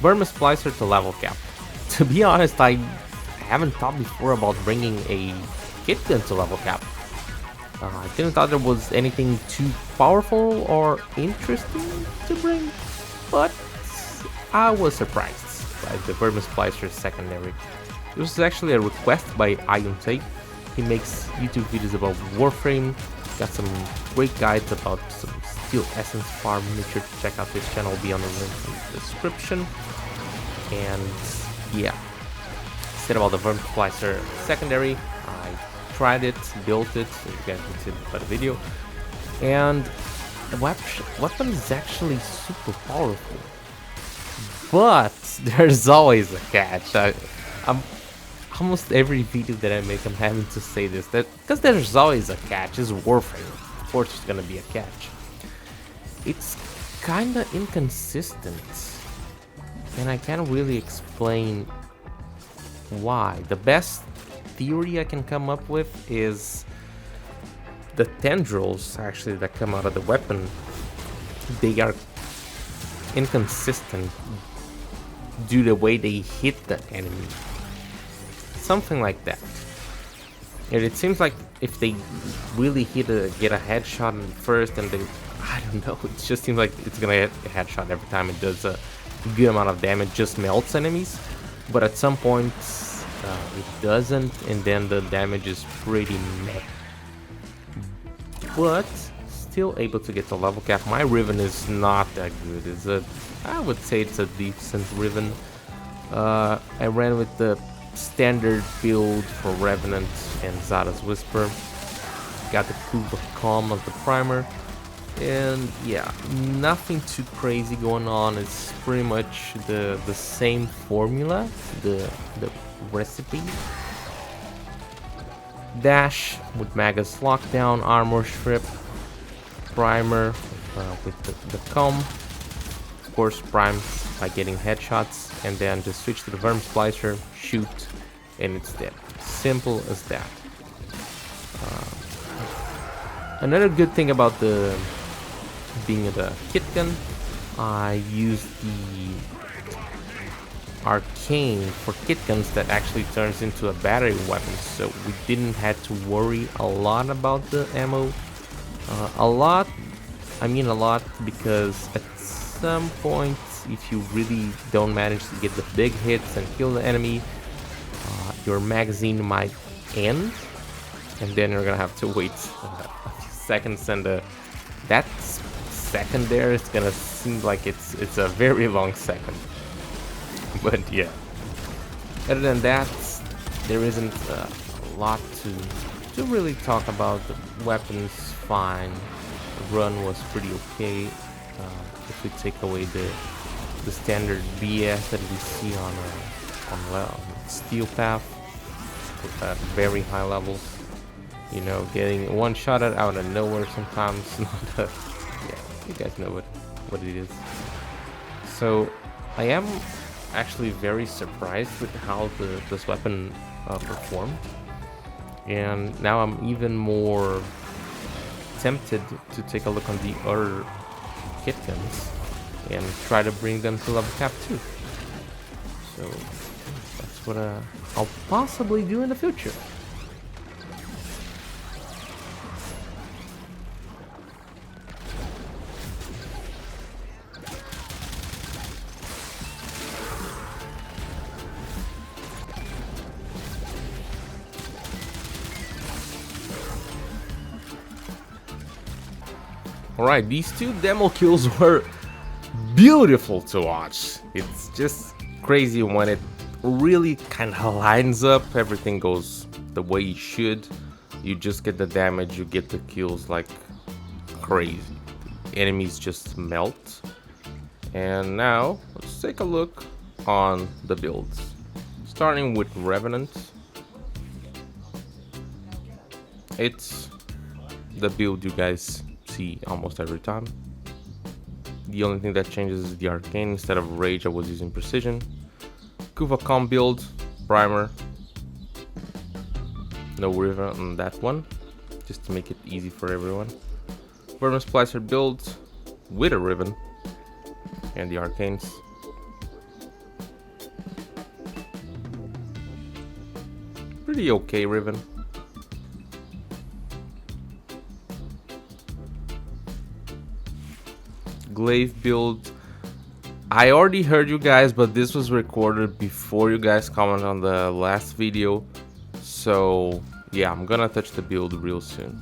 Vermisplicer to level cap. To be honest, I haven't thought before about bringing a kit gun to level cap. I didn't thought there was anything too powerful or interesting to bring, but I was surprised by the Vermisplicer secondary. It was actually a request by Ion Tape. He makes YouTube videos about Warframe, got some great guides about some steel essence farm. Make sure to check out his channel, will be on the link in the description. And yeah, said about the Vermisplicer secondary, I tried it, built it, so you guys can see by the video, and the weapon is actually super powerful, but there's always a catch. I'm almost every video that I make, I'm having to say this, that because there's always a catch. It's Warframe, of course there's gonna be a catch. It's kinda inconsistent, and I can't really explain why. The best theory I can come up with is the tendrils actually that come out of the weapon. They are inconsistent due to the way they hit the enemy. Something like that. And it seems like if they really get a headshot first, and they, I don't know, it just seems like it's gonna get a headshot every time it does a good amount of damage, just melts enemies. But at some point it doesn't, and then the damage is pretty meh. But still able to get the level cap. My Riven is not that good. I would say it's a decent Riven. I ran with the standard build for Revenant and Zada's Whisper. Got the Kuva Calm as the primer. And yeah, nothing too crazy going on. It's pretty much the same formula, the recipe. Dash with Magus Lockdown, Armor Strip, Primer with the Calm. Of course, prime by getting headshots, and then just switch to the Vermisplicer, shoot, and it's dead. Simple as that. Another good thing about the being the kit gun, I used the Arcane for kit guns that actually turns into a battery weapon, so we didn't have to worry a lot about the ammo. I mean a lot, because at some point, if you really don't manage to get the big hits and kill the enemy, your magazine might end, and then you're gonna have to wait a few seconds, and that second there is gonna seem like it's a very long second. But yeah, other than that, there isn't a lot to really talk about. The weapons fine, the run was pretty okay. If we take away the standard BS that we see on Steel Path at very high levels, you know, getting one shot out of nowhere sometimes. Yeah, you guys know what it is. So I am actually very surprised with how this weapon performed, and now I'm even more tempted to take a look on the other kit guns and try to bring them to level cap 2. So that's what I'll possibly do in the future. Alright, these two demo kills were beautiful to watch. It's just crazy when it really kind of lines up. Everything goes the way it should. You just get the damage, you get the kills like crazy. The enemies just melt. And now, let's take a look on the builds. Starting with Revenant. It's the build you guys see almost every time. The only thing that changes is the Arcane. Instead of Rage, I was using Precision. Kuva Calm build, Primer. No River on that one, just to make it easy for everyone. Vermisplicer build with a Ribbon and the Arcanes. pretty okay, Riven. Glaive build. I already heard you guys, but this was recorded before you guys comment on the last video. So yeah, I'm gonna touch the build real soon.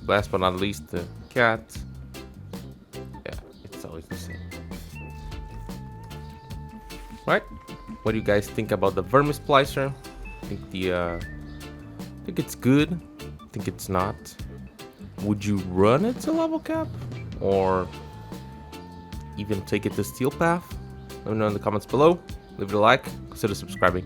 Last but not least, the cat. Yeah, it's always the same. Right? What do you guys think about the Vermisplicer? Think it's good. Think it's not. Would you run it to level cap, or even take it to steel path? Let me know in the comments below. Leave it a like. Consider subscribing.